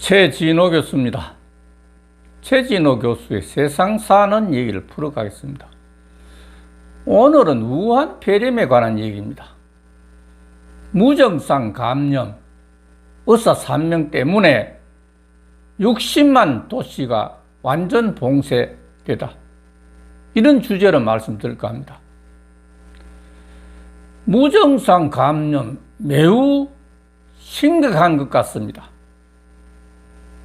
최진호 교수입니다. 최진호 교수의 세상 사는 얘기를 풀어가겠습니다. 오늘은 우한 폐렴에 관한 얘기입니다. 무증상 감염, 의사 3명 때문에 60만 도시가 완전 봉쇄되다. 이런 주제로 말씀드릴까 합니다. 무증상 감염 매우 심각한 것 같습니다.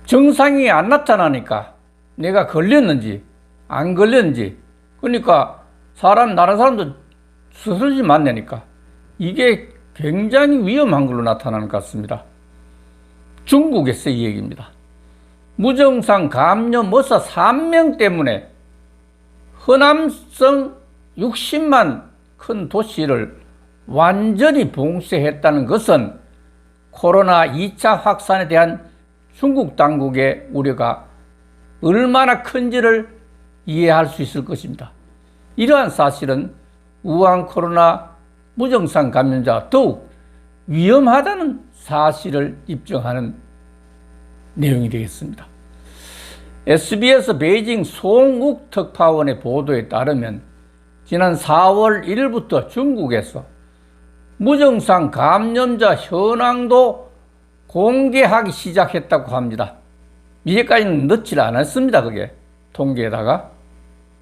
증상이 안 나타나니까 내가 걸렸는지 안 걸렸는지, 그러니까 다른 사람도 스스로지 만나니까 이게 굉장히 위험한 걸로 나타나는 것 같습니다. 중국에서 이 얘기입니다. 무증상 감염 의사 3명 때문에 허남성 60만 큰 도시를 완전히 봉쇄했다는 것은 코로나 2차 확산에 대한 중국 당국의 우려가 얼마나 큰지를 이해할 수 있을 것입니다. 이러한 사실은 우한 코로나 무증상 감염자가 더욱 위험하다는 사실을 입증하는 내용이 되겠습니다. SBS 베이징 송욱 특파원의 보도에 따르면 지난 4월 1일부터 중국에서 무증상 감염자 현황도 공개하기 시작했다고 합니다. 이제까지는 넣질 않았습니다. 그게 통계에다가.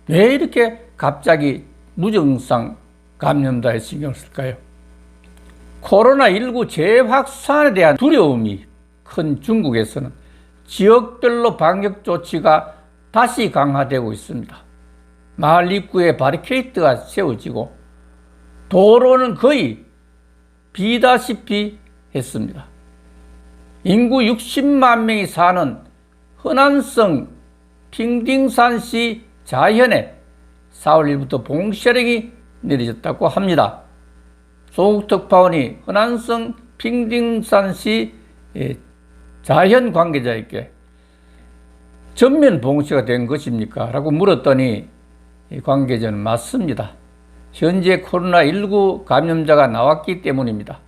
왜 이렇게 갑자기 무증상 감염자에 신경을 쓸까요? 코로나19 재확산에 대한 두려움이 큰 중국에서는 지역별로 방역 조치가 다시 강화되고 있습니다. 마을 입구에 바리케이트가 세워지고 도로는 거의 비다시피 했습니다. 인구 60만 명이 사는 허난성 핑딩산시 자현에 4월 1일부터 봉쇄령이 내려졌다고 합니다. 소국 특파원이 허난성 핑딩산시 자현 관계자에게 전면 봉쇄가 된 것입니까? 라고 물었더니 관계자는 맞습니다. 현재 코로나19 감염자가 나왔기 때문입니다.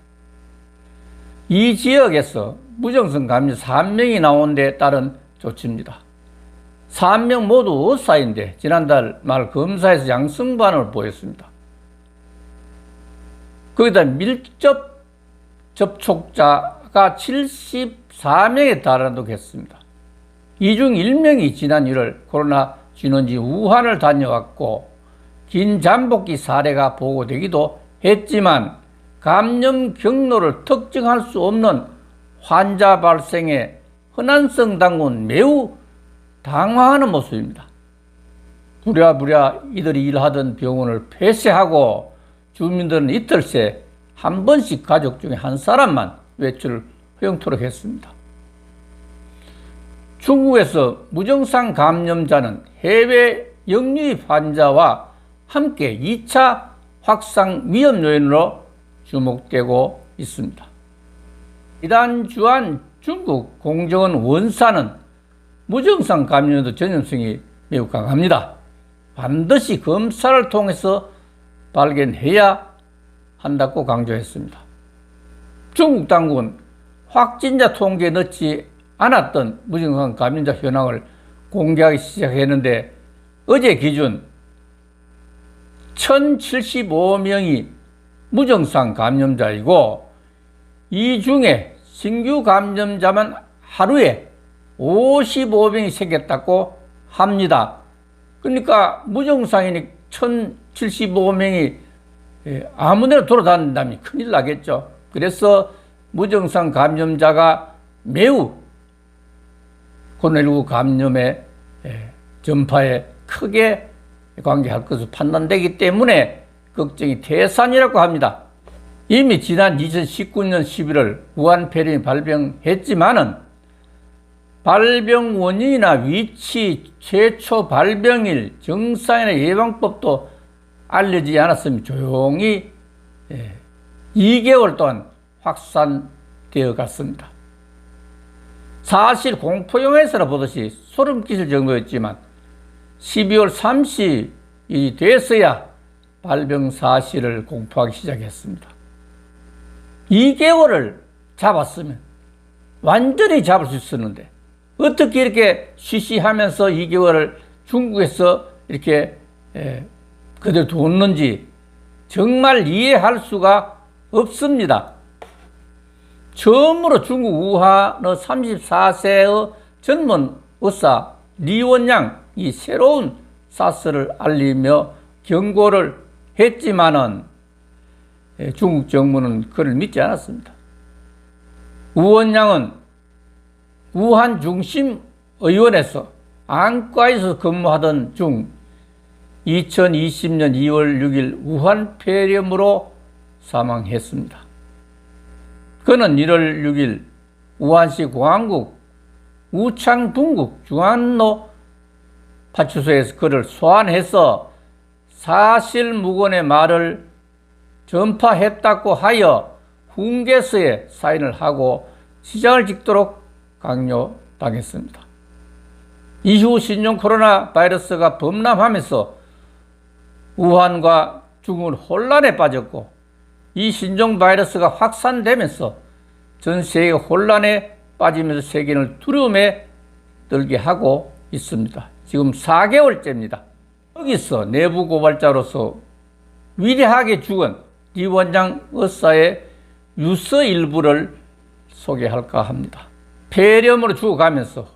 이 지역에서 무증상 감염자 3명이 나온 데 따른 조치입니다. 3명 모두 의사인데 지난달 말 검사에서 양성 반응을 보였습니다. 거기다 밀접 접촉자가 74명에 달한다고 했습니다. 이 중 1명이 지난 1월 코로나 진원지 우한을 다녀왔고 긴 잠복기 사례가 보고되기도 했지만 감염 경로를 특정할 수 없는 환자 발생에 허난성 당국은 매우 당황하는 모습입니다. 부랴부랴 이들이 일하던 병원을 폐쇄하고 주민들은 이틀 새 한 번씩 가족 중에 한 사람만 외출을 허용토록 했습니다. 중국에서 무증상 감염자는 해외 역류입 환자와 함께 2차 확산 위험 요인으로 주목되고 있습니다. 이단 주한 중국 공정원 원사는 무증상 감염도 전염성이 매우 강합니다. 반드시 검사를 통해서 발견해야 한다고 강조했습니다. 중국 당국은 확진자 통계에 넣지 않았던 무증상 감염자 현황을 공개하기 시작했는데 어제 기준 1075명이 무증상 감염자이고 이 중에 신규 감염자만 하루에 55명이 생겼다고 합니다. 그러니까 무증상이니 1075명이 아무데나 돌아다닌다면 큰일 나겠죠. 그래서 무증상 감염자가 매우 코로나19 감염의 전파에 크게 관계할 것으로 판단되기 때문에 걱정이 태산이라고 합니다. 이미 지난 2019년 11월 우한 폐렴이 발병했지만은 발병 원인이나 위치, 최초 발병일, 증상이나 예방법도 알려지지 않았으면 조용히 2개월 동안 확산되어 갔습니다. 사실 공포 영화에서나 보듯이 소름 끼칠 정도였지만 12월 30일이 돼서야 발병 사실을 공포하기 시작했습니다. 2개월을 잡았으면 완전히 잡을 수 있었는데 어떻게 이렇게 쉬쉬하면서 2개월을 중국에서 이렇게 그대로 뒀는지 정말 이해할 수가 없습니다. 처음으로 중국 우한의 34세의 젊은 의사 리원양이 새로운 사스를 알리며 경고를 했지만은 중국 정부는 그를 믿지 않았습니다. 우원양은 우한 중심 의원에서 안과에서 근무하던 중 2020년 2월 6일 우한 폐렴으로 사망했습니다. 그는 1월 6일 우한시 공안국 우창bun국 중안로 파출소에서 그를 소환해서 사실무근의 말을 전파했다고 하여 훈계서에 사인을 하고 시장을 찍도록 강요당했습니다. 이후 신종 코로나 바이러스가 범람하면서 우한과 중국은 혼란에 빠졌고 이 신종 바이러스가 확산되면서 전 세계가 혼란에 빠지면서 세계를 두려움에 떨게 하고 있습니다. 지금 4개월째입니다. 여기서 내부 고발자로서 위대하게 죽은 리원장 의사의 유서 일부를 소개할까 합니다. 폐렴으로 죽어가면서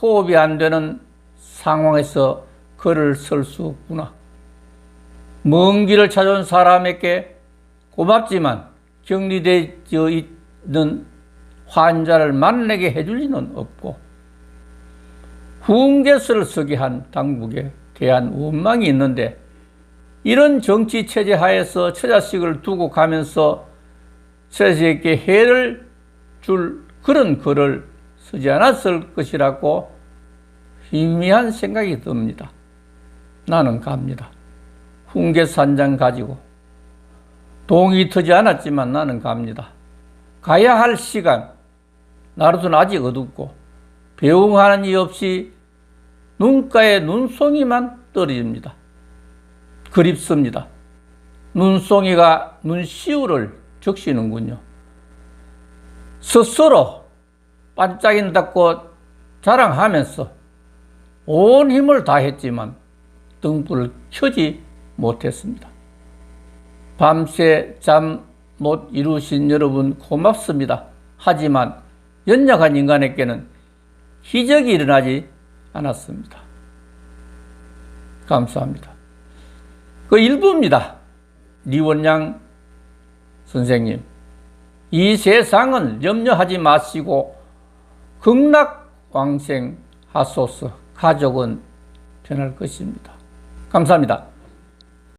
호흡이 안 되는 상황에서 글을 쓸 수 없구나. 먼 길을 찾아온 사람에게 고맙지만 격리되어 있는 환자를 만나게 해줄 리는 없고 훈계서를 쓰게 한 당국에 대한 원망이 있는데 이런 정치 체제 하에서 처자식을 두고 가면서 처자식에게 해를 줄 그런 글을 쓰지 않았을 것이라고 희미한 생각이 듭니다. 나는 갑니다. 훈계서 한 장 가지고 동이 트지 않았지만 나는 갑니다. 가야 할 시간, 나로서는 아직 어둡고 배웅하는 이 없이 눈가에 눈송이만 떨어집니다. 그립습니다. 눈송이가 눈시울을 적시는군요. 스스로 반짝인다고 자랑하면서 온 힘을 다했지만 등불을 켜지 못했습니다. 밤새 잠 못 이루신 여러분 고맙습니다. 하지만 연약한 인간에게는 기적이 일어나지 않았습니다. 감사합니다. 그 일부입니다. 리원양 선생님, 이 세상은 염려하지 마시고 극락왕생하소서. 가족은 변할 것입니다. 감사합니다.